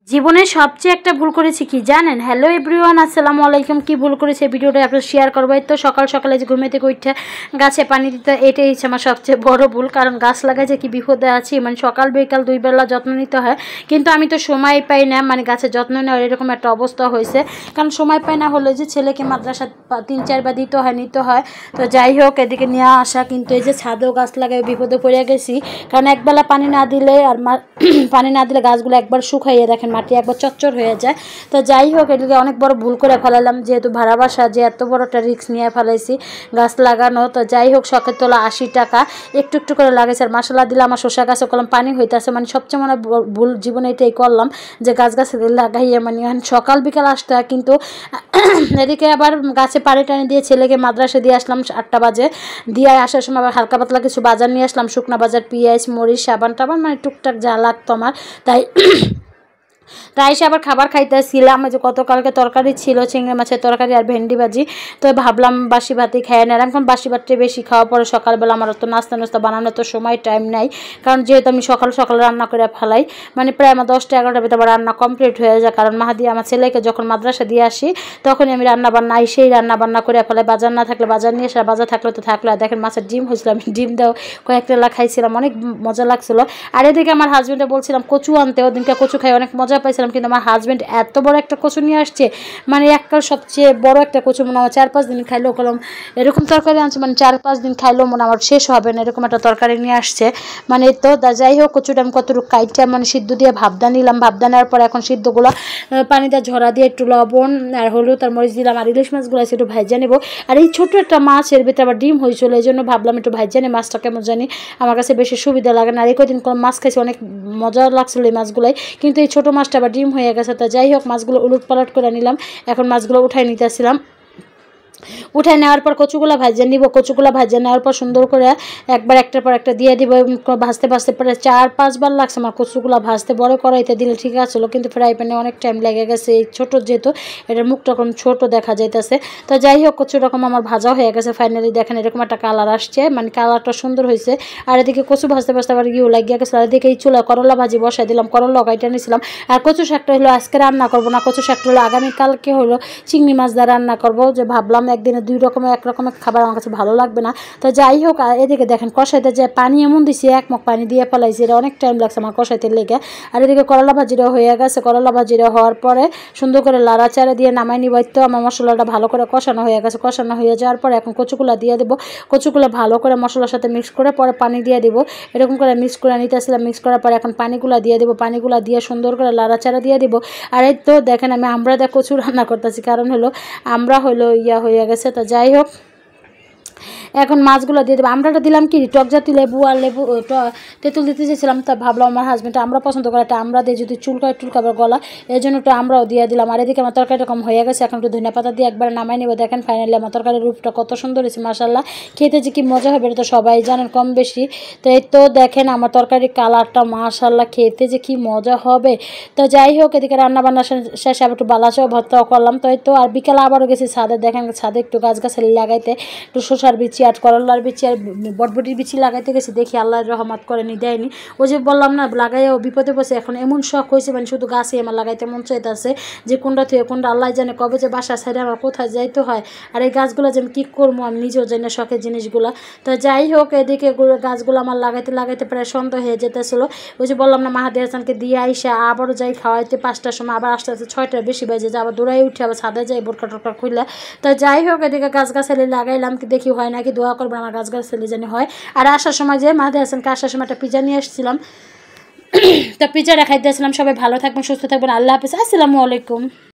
জীবনে সবচেয়ে একটা ভুল করেছি কি জানেন? হ্যালো এভরিওয়ান, আসসালামু আলাইকুম। কি ভুল করেছে ভিডিওটা আপনার শেয়ার করবো। তো সকাল সকালে যে ঘুমে থেকে উঠে গাছে পানি দিতে, এটাই হচ্ছে আমার সবচেয়ে বড় ভুল। কারণ গাছ লাগায় যে কি বিপদে আছি, মানে সকাল বিকাল দুই বেলা যত্ন নিতে হয়, কিন্তু আমি তো সময় পাই না, মানে গাছের যত্ন নেওয়ার এরকম একটা অবস্থা হয়েছে। কারণ সময় পাই না হলে যে ছেলেকে মাদ্রাসা 3-4 বার দিতে হয়, নিতে হয়। তো যাই হোক, এদিকে নিয়ে আসা, কিন্তু এই যে ছাদেও গাছ লাগায় বিপদে পড়ে গেছি। কারণ একবেলা পানি না দিলে আর পানি না দিলে গাছগুলো একবার শুকাইয়ে দেখেন মাটি একবার চচ্চর হয়ে যায়। তো যাই হোক, এদিকে অনেক বড় ভুল করে ফেলালাম, যেহেতু ভাড়া বাসা, যে এত বড় একটা রিস্ক নিয়ে ফেলাইছি গাছ লাগানো। তো যাই হোক, শখের তোলা 80 টাকা একটু একটু করে লাগাইছে। আর মশলা দিলে আমার শসা গাছে কলম পানি হইতেছে, মানে সবচেয়ে মনে ভুল জীবনে এটাই করলাম যে গাছ লাগাইয়ে মানে সকাল বিকাল আসতে হয়। কিন্তু এদিকে আবার গাছে পানি টানি দিয়ে ছেলেকে মাদ্রাসা দিয়ে আসলাম 8টা বাজে। দিয়ে আসার সময় আবার হালকা পাতলা কিছু বাজার নিয়ে আসলাম, শুকনা বাজার, পেঁয়াজ, মরিচ, সাবান টাবান, মানে টুকটাক যা লাগতো আমার। তাই এসে আবার খাবার খাইতেছিলাম। যে গতকালকে তরকারি ছিল, চিংড়ি মাছের তরকারি আর ভেন্ডি ভাজি। তো ভাবলাম বাসি ভাতই খেয়ে নিলাম। এখন বাসি ভাতটাই বেশি খাওয়া পরে সকালবেলা আমার তো নাস্তা বানানোর তো সময় টাইম নাই। কারণ যেহেতু আমি সকাল সকাল রান্না করে ফেলাই, মানে প্রায় আমার 10টা 11টার ভিতরে আমার রান্না কমপ্লিট হয়ে যায়। কারণ মাহাদি আমার ছেলেকে যখন মাদ্রাসা দিয়ে আসি, তখনই আমি রান্নাবান্না এসেই রান্নাবান্না করে ফেলাই। বাজার না থাকলে বাজার নিয়ে আসা, বাজার থাকলে তো থাকলে। আর দেখেন মাছের ডিম হয়েছিল, আমি ডিম দেওয়া কয়েকটা খাইছিলাম, অনেক মজা লাগছিলো। আর এদিকে আমার হাজব্যান্ডে বলছিলাম কচু আনতে, ওদিনকে কচু খাই অনেক মজা পাইছিলাম। কিন্তু আমার হাজব্যান্ড এত বড় একটা কচু নিয়ে আসছে, মানে একটার সবচেয়ে বড় একটা কচু মনে হয় 4-5 দিন খাইলেও কলম এরকম তরকারি আনছে, মানে 4-5 দিন খাইলেও মনে আমার শেষ হবে না, এরকম একটা তরকারি নিয়ে আসছে। মানে তো যাই হোক, কচুটা আমি কতটুকু কাইটটা মানে সিদ্ধ দিয়ে ভাবদা নিলাম। ভাবদা নেওয়ার পর এখন সিদ্ধগুলো পানি দিয়ে ঝরা দিয়ে একটু লবণ আর হলুদ আর মরিচ দিলাম। আর ইলিশ মাছগুলো আছে একটু ভাইজা নেবো। আর এই ছোটো একটা মাছ, এর ভিতরে আবার ডিম হয়েছিল, এই জন্য ভাবলাম একটু ভাইজা নিই। মাছটা কেমন জানি আমার কাছে বেশি সুবিধা লাগে না। আর এই কদিন কোনো মাছ খাইছি, অনেক মজা লাগছিল এই মাছগুলাই, কিন্তু এই ছোটো মাছটা আবার ডিম হয়ে গেছে। তা যাই হোক, মাছগুলো উলট পালট করে নিলাম। এখন মাছগুলো উঠাই নিতেছিলাম। উঠায় নেওয়ার পর কচুগুলো ভাজে নিব। কচুগুলো ভাজে নেওয়ার পর সুন্দর করে একবার একটার পর একটা দিয়ে দিব। ভাজতে ভাজতে পরে 4-5 বার লাগছে আমার কচুগুলো ভাজতে। বড় কড়াইতে দিলে ঠিক আছিল, কিন্তু ফ্রাই প্যানে অনেক টাইম লেগে গেছে। এই ছোটো যেহেতু এটার মুখটা এখন ছোটো দেখা যাইতেছে। তো যাই হোক, কচু রকম আমার ভাজা হয়ে গেছে ফাইনালি। দেখেন এরকম একটা কালার আসছে, মানে কালারটা সুন্দর হয়েছে। আর এদিকে কচু ভাজতে ভাজতে আবার ইউ লাগিয়ে গেছে। আর এদিকে এই চুলা করলা ভাজি বসাই দিলাম, করলা গাইটা নিয়েছিলাম। আর কচু শাকটা হলো আজকে রান্না করবো না, কচু শাকটা হলো আগামীকালকে হলো চিংড়ি মাছ দিয়ে রান্না করবো। যে ভাবলাম একদিনে 2 রকমের একরকমের খাবার আমার কাছে ভালো লাগবে না। তো যাই হোক, এদিকে দেখেন কষাইতে যে পানি এমন দিছি, 1 মগ পানি দিয়ে ফেলাইছি, এটা অনেক টাইম লাগছে আমার কষাইতে লেগে। আর এদিকে করলা ভাজিটা হয়ে গেছে। করলা ভাজিটা হওয়ার পরে সুন্দর করে লাড়াচাড়া দিয়ে নামাই নিব। তো আমার মশলাটা ভালো করে কষানো হয়ে গেছে। কষানো হয়ে যাওয়ার পরে এখন কচুগুলা দিয়ে দেবো। কচুগুলো ভালো করে মশলার সাথে মিক্স করে পরে পানি দিয়ে দেবো। এরকম করে মিক্স করে নিতেছিলাম। মিক্স করার পরে এখন পানিগুলা দিয়ে দেবো। পানিগুলা দিয়ে সুন্দর করে লাড়াচাড়া দিয়ে দেবো। আর এই তো দেখেন আমি আমরা দিয়ে কচু রান্না করতেছি, কারণ হলো আমরা হলো হয়ে গেছে। তো যাই হোক, এখন মাছগুলো দিয়ে দেবো। আমরাটা দিলাম কি টক জাতীয় লেবু আর তেঁতুল দিতে চেয়েছিলাম। তা ভাবলাম আমার হাজব্যান্ড আমরা পছন্দ করে একটা আমরা দিয়ে, যদি চুলকাবার গলা, এই জন্য একটু আমরাও দিয়ে দিলাম। আর এদিকে আমার তরকারিটা কম হয়ে গেছে, এখন একটু ধনিয়া পাতা দিয়ে একবার নামাই নেবো। দেখেন ফাইনালি আমার তরকারির রূপটা কত সুন্দর হয়েছে মাশাআল্লাহ। খেতে যে কি মজা হবে এটা তো সবাই জানেন কম বেশি। তো এই তো দেখেন আমার তরকারির কালারটা মাশাআল্লাহ, খেতে যে কি মজা হবে। তো যাই হোক, এদিকে রান্নাবান্না শেষে আবার একটু বালাচাও ভর্তাও করলাম। তো এই তো আর বিকেলে আবারও গেছি ছাদে। দেখেন ছাদে একটু গাছগাছালি লাগাইতে, একটু শসার বিচি আর করলার বিচি আর বটবটির বিচি লাগাইতে গেছি। দেখি আল্লাহর রহমত করেনি, দেয়নি। ওই যে বললাম না, লাগাইও বিপদে বসে। এখন এমন শখ হয়েছে, মানে শুধু গাছে আমার লাগাইতে মন চাইতেছে, যে কোনটা থেকে কোনটা আল্লাহ জানে কবে যে বাসা সাইডে আমার কোথায় যাইতে হয়। আর এই গাছগুলো যে আমি কী করবো আমি নিজেও জানি না, শখের জিনিসগুলো। তো যাই হোক, এদিকে গাছগুলো আমার লাগাইতে লাগাইতে প্রায় সন্ধ্যা হয়ে যেতেছিলো। ওই যে বললাম না, মাহাদি হাসানকে দিয়ে আইসা আবারও যাই খাওয়াইতে 5টার সময়, আবার আস্তে আস্তে 6টার বেশি বাজে যে আবার দৌড়াই উঠে আবার ছাদে যাই বোরকা টোরকা খুললে। তো যাই হোক, এদিকে গাছগাছালি লাগাইলাম, কি দেখি হয় নাকি, দোয়া করবে আমার গাছগাছালি জানি হয়। আর আসার সময় যে মাহাদি হাসানকে আসার সময় একটা পিজা নিয়ে আসছিলাম, তা পিজাটা খাইতে আসছিলাম। সবাই ভালো থাকবেন, সুস্থ থাকবেন, আল্লাহ হাফেজ, আসসালামু আলাইকুম।